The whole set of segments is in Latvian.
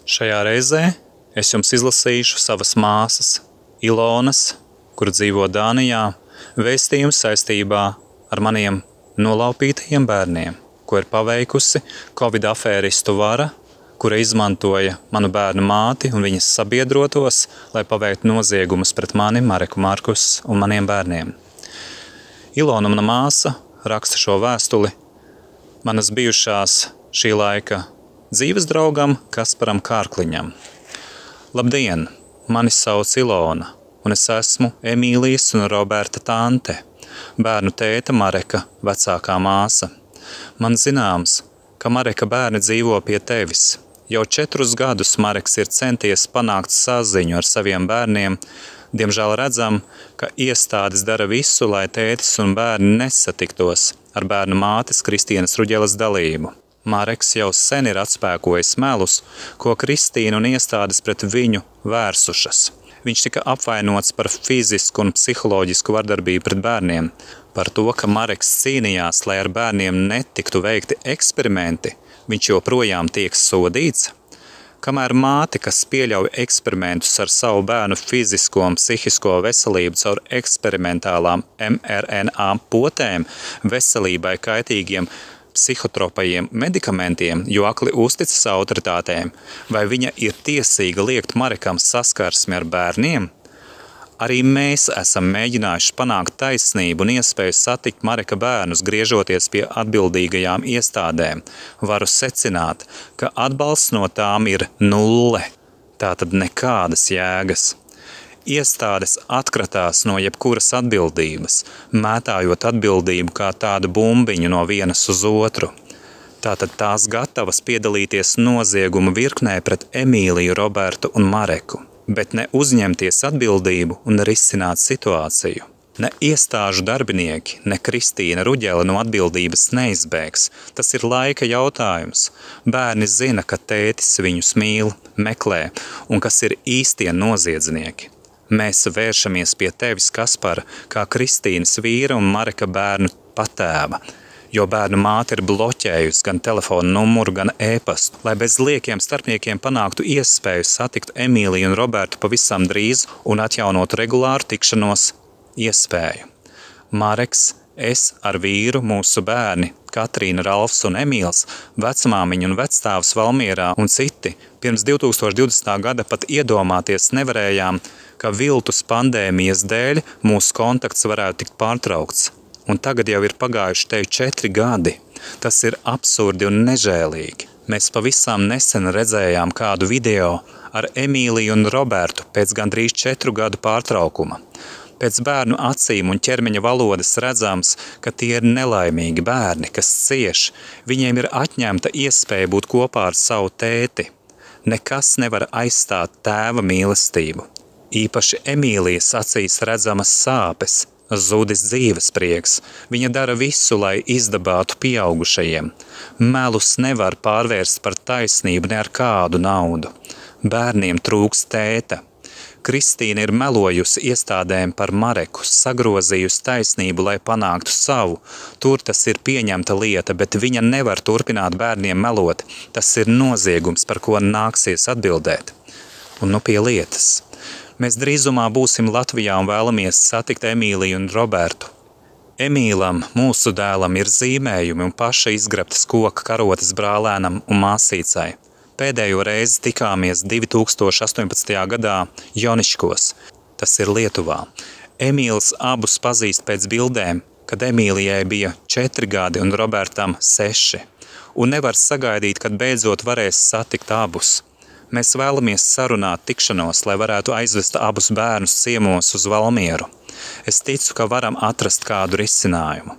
Šajā reizē es jums izlasīšu savas māsas, Ilonas, kur dzīvo Dānijā, vēstījumu saistībā ar maniem nolaupītajiem bērniem, ko ir paveikusi Covid afēristu vara, kura izmantoja manu bērnu māti un viņas sabiedrotos, lai paveiktu noziegumus pret mani, Mareku Markus un maniem bērniem. Ilona, mana māsa, raksta šo vēstuli manas bijušās šī laika dzīves draugam Kasparam Kārkliņam. Labdien! Mani sauc Ilona, un es esmu Emīlijas un Roberta tante, bērnu tēta Mareka, vecākā māsa. Man zināms, ka Mareka bērni dzīvo pie tevis. Jau 4 gadus Mareks ir centies panākt saziņu ar saviem bērniem. Diemžēl redzam, ka iestādes dara visu, lai tētis un bērni nesatiktos ar bērnu mātes Kristīnas Ruģeles dalību. Mareks jau sen ir atspēkojis melus, ko Kristīna un iestādes pret viņu vērsušas. Viņš tika apvainots par fizisku un psiholoģisku vardarbību pret bērniem, par to, ka Mareks cīnījās, lai ar bērniem netiktu veikti eksperimenti, viņš joprojām tiek sodīts. Kamēr māte, kas pieļauj eksperimentus ar savu bērnu fizisko un psihisko veselību caur eksperimentālām mRNA potēm, veselībai kaitīgiem psihotropajiem medikamentiem, jo akli uzticas autoritātēm, vai viņa ir tiesīga liekt Marekam saskarsmi ar bērniem? Arī mēs esam mēģinājuši panākt taisnību un iespēju satikt Mareka bērnus, griežoties pie atbildīgajām iestādēm. Varu secināt, ka atbalsts no tām ir 0, tātad nekādas jēgas. Iestādes atkratās no jebkuras atbildības, mētājot atbildību kā tādu bumbiņu no vienas uz otru. Tātad tās gatavas piedalīties nozieguma virknē pret Emīliju, Robertu un Mareku, bet ne uzņemties atbildību un risināt situāciju. Ne iestāžu darbinieki, ne Kristīna Ruģele no atbildības neizbēgs. Tas ir laika jautājums. Bērni zina, ka tētis viņus mīl, meklē un kas ir īstie noziedznieki. Mēs vēršamies pie tevis, Kaspar, kā Kristīnas vīra un Mareka bērnu patēva, jo bērnu māte ir bloķējusi gan telefonu numuru, gan e-pastu, lai bez liekiem starpniekiem panāktu iespēju satikt Emīliju un Robertu pavisam drīz un atjaunot regulāru tikšanos iespēju. Mareks, es ar vīru, mūsu bērni, Katrīna, Ralfs un Emīls, vecmāmiņa un vecstāvs Valmierā un citi, pirms 2020. gada pat iedomāties nevarējām, ka viltus pandēmijas dēļ mūsu kontakts varētu tikt pārtraukts. Un tagad jau ir pagājuši tevi 4 gadi. Tas ir absurdi un nežēlīgi. Mēs pavisam nesen redzējām kādu video ar Emīliju un Robertu pēc gandrīz 4 gadu pārtraukuma. Pēc bērnu acīm un ķermeņa valodas redzams, ka tie ir nelaimīgi bērni, kas cieš. Viņiem ir atņemta iespēja būt kopā ar savu tēti. Nekas nevar aizstāt tēva mīlestību. Īpaši Emīlijas acīs redzamas sāpes, zudis dzīves prieks. Viņa dara visu, lai izdabātu pieaugušajiem. Melus nevar pārvērst par taisnību ne ar kādu naudu. Bērniem trūks tēta. Kristīna ir melojusi iestādēm par Mareku, sagrozījusi taisnību, lai panāktu savu. Tur tas ir pieņemta lieta, bet viņa nevar turpināt bērniem melot. Tas ir noziegums, par ko nāksies atbildēt. Un nu pie lietas. Mēs drīzumā būsim Latvijā un vēlamies satikt Emīliju un Robertu. Emīlam, mūsu dēlam, ir zīmējumi un paša izgrabtas koka karotes brālēnam un māsīcai. Pēdējo reizi tikāmies 2018. gadā Joniškos, tas ir Lietuvā. Emīls abus pazīst pēc bildēm, kad Emīlijai bija 4 gadi un Robertam 6, un nevar sagaidīt, kad beidzot varēs satikt abus. Mēs vēlamies sarunāt tikšanos, lai varētu aizvest abus bērnus ciemos uz Valmieru. Es ticu, ka varam atrast kādu risinājumu.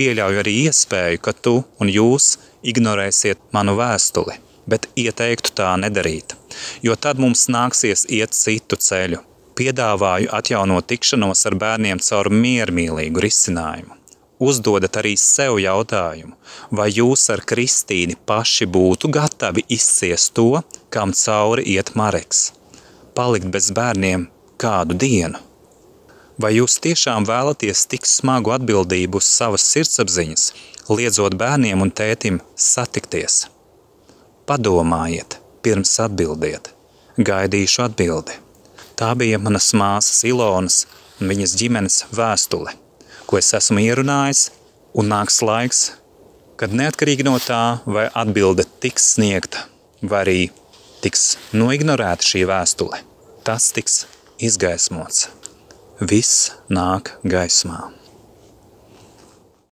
Pieļauju arī iespēju, ka tu un jūs ignorēsiet manu vēstuli, bet ieteiktu tā nedarīt, jo tad mums nāksies iet citu ceļu. Piedāvāju atjaunot tikšanos ar bērniem caur miermīlīgu risinājumu. Uzdodat arī sev jautājumu, vai jūs ar Kristīni paši būtu gatavi izciest to, kam cauri iet Mareks, palikt bez bērniem kādu dienu. Vai jūs tiešām vēlaties tik smagu atbildību uz savas sirdsapziņas, liedzot bērniem un tētim satikties? Padomājiet, pirms atbildiet. Gaidīšu atbildi. Tā bija manas māsas Ilonas un viņas ģimenes vēstule, ko es esmu ierunājis, un nāks laiks, kad neatkarīgi no tā, vai atbilde tiks sniegta, vai arī tiks noignorēta šī vēstule, tas tiks izgaismots. Viss nāk gaismā.